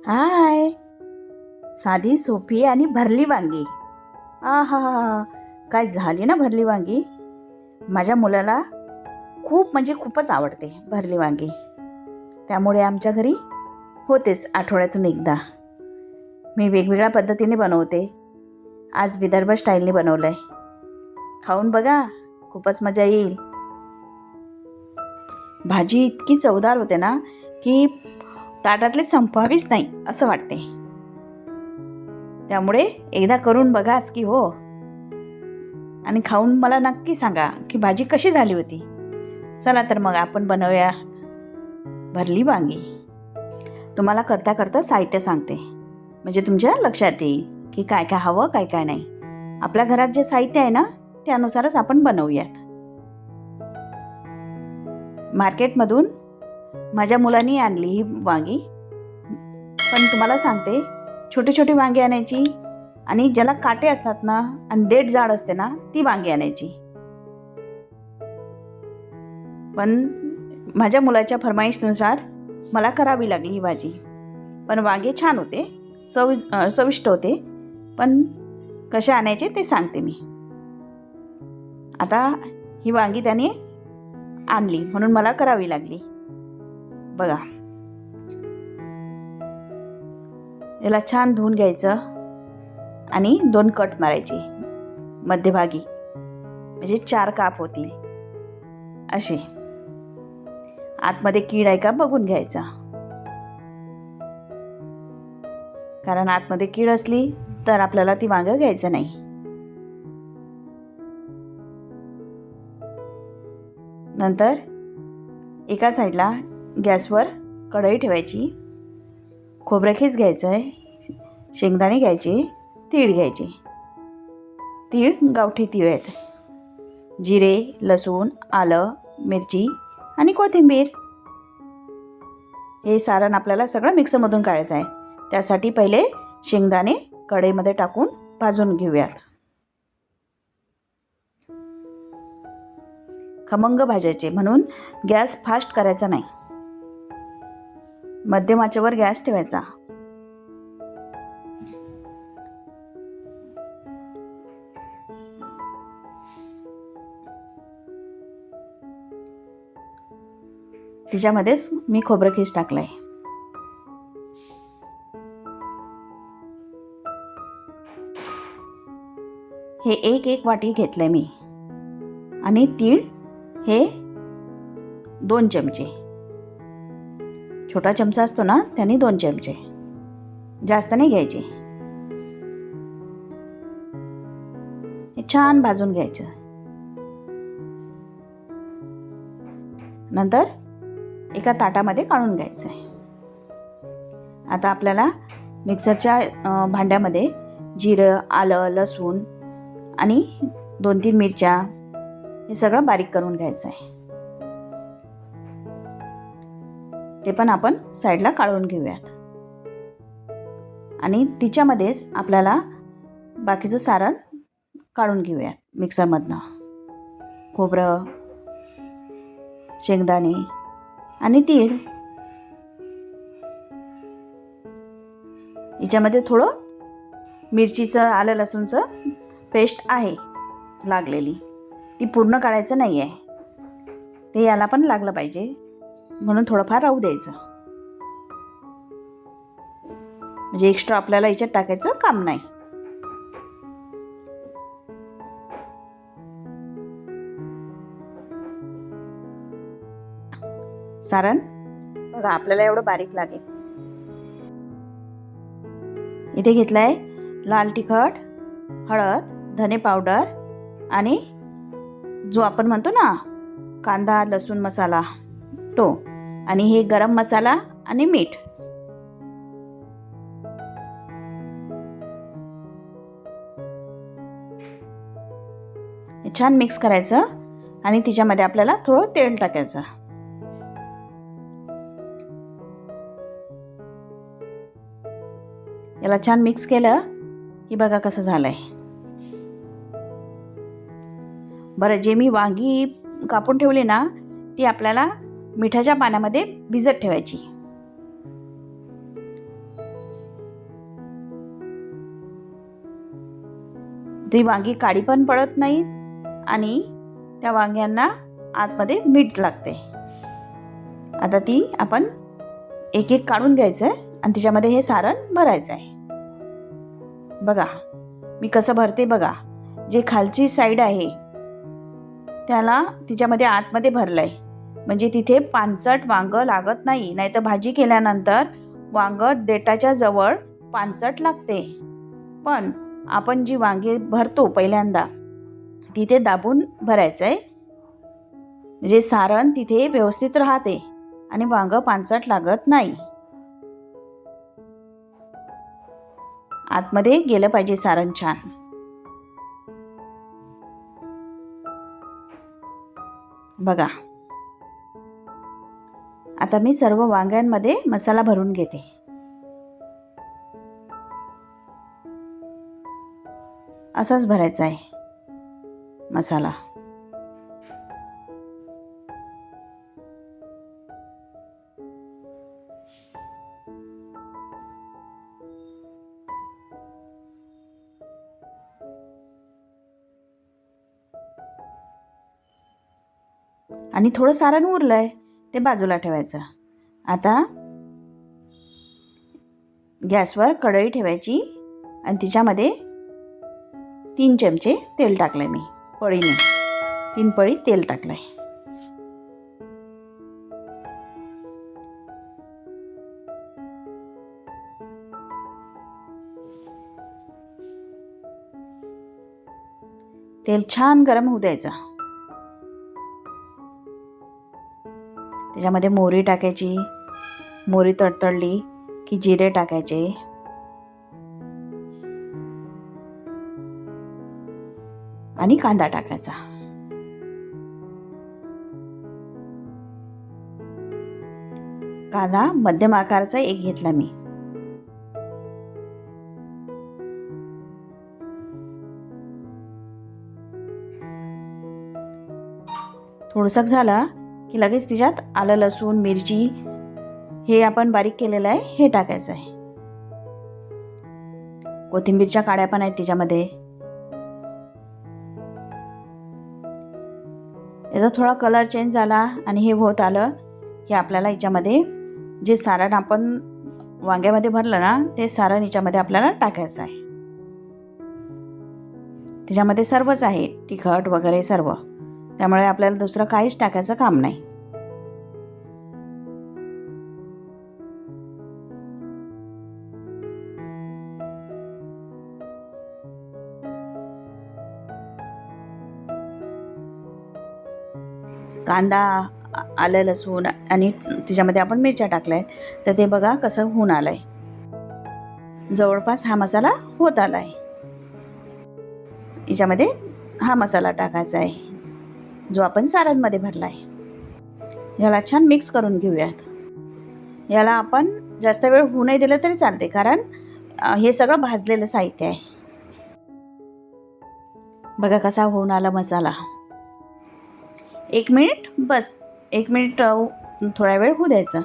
हाय. साधी सोपी आणि भरली वांगी. आहा, काय झाली ना भरली वांगी. माझ्या मुलाला खूप म्हणजे खूपच आवडते भरली वांगी. त्यामुळे आमच्या घरी होतेच आठवड्यातून एकदा. मी वेगवेगळ्या पद्धतीने बनवते. आज विदर्भ स्टाईलने बनवलं आहे. खाऊन बघा, खूपच मजा येईल. भाजी इतकी चवदार होते ना की ताटातले संपवावीच नाही असं वाटते. त्यामुळे एकदा करून बघाच की हो, आणि खाऊन मला नक्की सांगा की भाजी कशी झाली होती. चला तर मग आपण बनवूया भरली वांगी. तुम्हाला करता करता साहित्य सांगते, म्हणजे तुमच्या लक्षात येईल की काय काय हवं, काय काय नाही. आपल्या घरात जे साहित्य आहे ना त्यानुसारच आपण बनवूयात. मार्केटमधून माझ्या मुलांनी आणली ही वांगी. पण तुम्हाला सांगते, छोटी छोटी वांगी आणायची आणि ज्याला काटे असतात ना आणि देठ जाड असते ना ती वांगी आणायची. पण माझ्या मुलाच्या फरमाईशनुसार मला करावी लागली ही भाजी. पण वांगे छान होते, चविष्ट होते. पण कसे आणायचे ते सांगते मी. आता ही वांगी त्याने आणली म्हणून मला करावी लागली. बघा, याला छान धुवून घ्यायचं आणि 2 कट मारायची मध्यभागी, म्हणजे 4 काप होतील असे. आतमध्ये कीड आहे का बघून घ्यायचा, कारण आतमध्ये कीड असली तर आपल्याला ती वांगं घ्यायचं नाही. नंतर एका साईडला गॅसवर कढई ठेवायची. खोबरेखीस घ्यायचं आहे, शेंगदाणे घ्यायचे, तीळ घ्यायचे. तीळ गावठी तीळ आहेत. जिरे, लसूण, आलं, मिरची आणि कोथिंबीर. हे सारण आपल्याला सगळं मिक्सरमधून काढायचं आहे. त्यासाठी पहिले शेंगदाणे कढईमध्ये टाकून भाजून घेऊयात. खमंग भाजायचे म्हणून गॅस फास्ट करायचा नाही, मध्यम आचेवर गॅस ठेवायचा. तिच्यामध्येच मी खोबरं टाकलंय. हे एक वाटी घेतलंय मी. आणि तीळ हे 2 चमचे. छोटा चमचा असतो ना त्याने 2 चमचे, जास्त नाही घ्यायचे. हे छान भाजून घ्यायचं. नंतर एका ताटामध्ये काढून घ्यायचं आहे. आता आपल्याला मिक्सरच्या भांड्यामध्ये जिरं, आलं, लसूण आणि 2-3 मिरच्या हे सगळं बारीक करून घ्यायचं आहे. ते पण आपण साईडला काढून घेऊयात. आणि तिच्यामध्येच आपल्याला बाकीचं सारण काढून घेऊयात मिक्सरमधनं. खोबरं, शेंगदाणे आणि तीळ. याच्यामध्ये थोडं मिरचीचं, आलं लसूणचं पेस्ट आहे लागलेली, ती पूर्ण काढायचं नाही आहे. ते याला पण लागलं पाहिजे म्हणून थोडंफार राहू द्यायचं, म्हणजे एक्स्ट्रा आपल्याला याच्यात टाकायचं काम नाही. सारण बघा आपल्याला एवढं बारीक लागेल. इथे घेतलंय लाल तिखट, हळद, धने पावडर आणि जो आपण म्हणतो ना कांदा लसूण मसाला तो, आणि हे गरम मसाला आणि मीठ. हे छान मिक्स करायचं आणि तिच्यामध्ये आपल्याला थोडं तेल टाकायचं. याला छान मिक्स केलं की बघा कसं झालंय. बरं, जे मी वांगी कापून ठेवली ना ती आपल्याला मिठाच्या पाण्यामध्ये भिजत ठेवायची. ती वांगी काळी पण पडत नाहीत आणि त्या वांग्यांना आतमध्ये मीठ लागते. आता ती आपण एक एक काढून घ्यायचं आहे आणि तिच्यामध्ये हे सारण भरायचं आहे. बघा मी कसं भरते बघा. जे खालची साईड आहे त्याला तिच्यामध्ये आतमध्ये भरलं आहे, म्हणजे तिथे पानसट वांगं लागत नाही. नाहीतर भाजी केल्यानंतर वांगं देठाच्या जवळ पानसट लागते. पण आपण जी वांगी भरतो पहिल्यांदा तिथे दाबून भरायचं आहे, म्हणजे सारण तिथे व्यवस्थित राहते आणि वांगं पानसट लागत नाही. आतमध्ये गेलं पाहिजे सारण छान. बघा आता मी सर्व वांग्यांमध्ये मसाला भरून घेते. असाच भरायचा आहे मसाला. आणि थोडं सारण उरलं आहे ते बाजूला ठेवायचं. आता गॅसवर कढई ठेवायची आणि तिच्यामध्ये 3 चमचे तेल टाकलं आहे मी. पळीने 3 पळी तेल टाकलं आहे. तेल छान गरम होऊ द्यायचं. त्याच्यामध्ये मोहरी टाकायची. मोहरी तडतडली की जिरे टाकायचे आणि कांदा टाकायचा. कांदा मध्यम आकाराचा एक घेतला मी. थोडंसं झाला की लगेच तिच्यात आलं लसूण मिरची हे आपण बारीक केलेलं आहे हे टाकायचं आहे. कोथिंबीरच्या काड्या पण आहेत तिच्यामध्ये. याचा थोडा कलर चेंज झाला आणि हे होत आलं की आपल्याला याच्यामध्ये जे सारण आपण वांग्यामध्ये भरलं ना ते सारण याच्यामध्ये आपल्याला टाकायचं आहे. त्याच्यामध्ये सर्वच आहे, तिखट वगैरे सर्व. त्यामुळे आपल्याला दुसरं काहीच टाकायचं काम नाही. कांदा आलं लसूण आणि त्याच्यामध्ये आपण मिरच्या टाकल्या आहेत तर ते बघा कसं होऊन आलं आहे. जवळपास हा मसाला होत आला आहे. याच्यामध्ये हा मसाला टाकायचा आहे जो आपण सारणमध्ये भरला आहे. याला छान मिक्स करून घेऊयात. याला आपण जास्त वेळ होऊ नाही दिलं तरी चालते, कारण हे सगळं भाजलेलं साहित्य आहे. बघा कसा होऊन आला मसाला. 1 मिनिट बस, 1 मिनिट थोडा वेळ होऊ द्यायचं.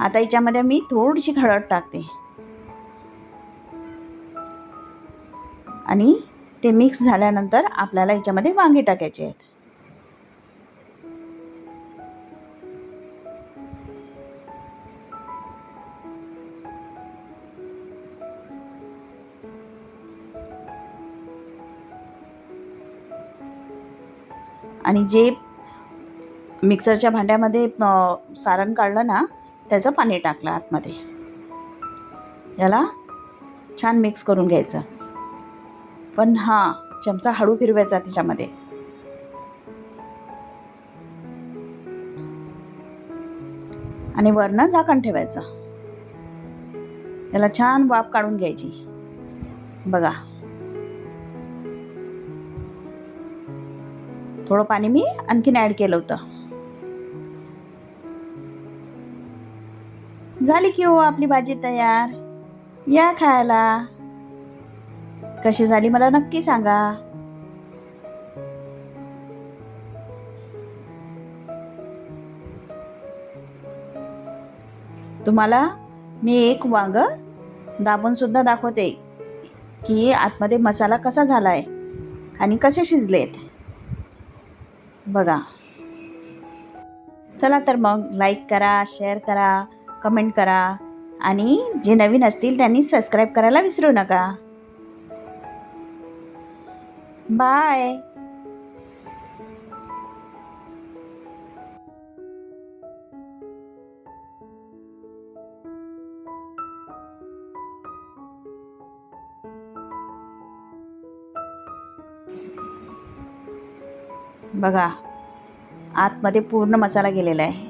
आता याच्यामध्ये मी थोडीशी हळद टाकते आणि ते मिक्स झाल्यानंतर आपल्याला याच्यामध्ये वांगी टाकायची आहेत. आणि जे मिक्सरच्या भांड्यामध्ये सारण काढलं ना त्याचं पाणी टाकलं आतमध्ये. याला छान मिक्स करून घ्यायचं. पण चमचा हळू फिरवायचा त्याच्यामध्ये. आणि वरनं झाकण ठेवायचं. याला छान वाफ काढून घ्यायची. बघा थोडं पाणी मी आणखीन ॲड केलं होतं. झाली की हो आपली भाजी तयार. या खायला. कशी झाली मला नक्की सांगा. तुम्हाला मी एक वांग दाबून सुद्धा दाखवते की आतमध्ये मसाला कसा झाला आहे. आणि कसे शिजलेत बघा. चला तर मग लाईक करा, शेअर करा, कमेंट करा आणि जे नवीन असतील त्यांनी सबस्क्राईब करायला विसरू नका. बाय. बघा आतमध्ये पूर्ण मसाला गेलेला आहे.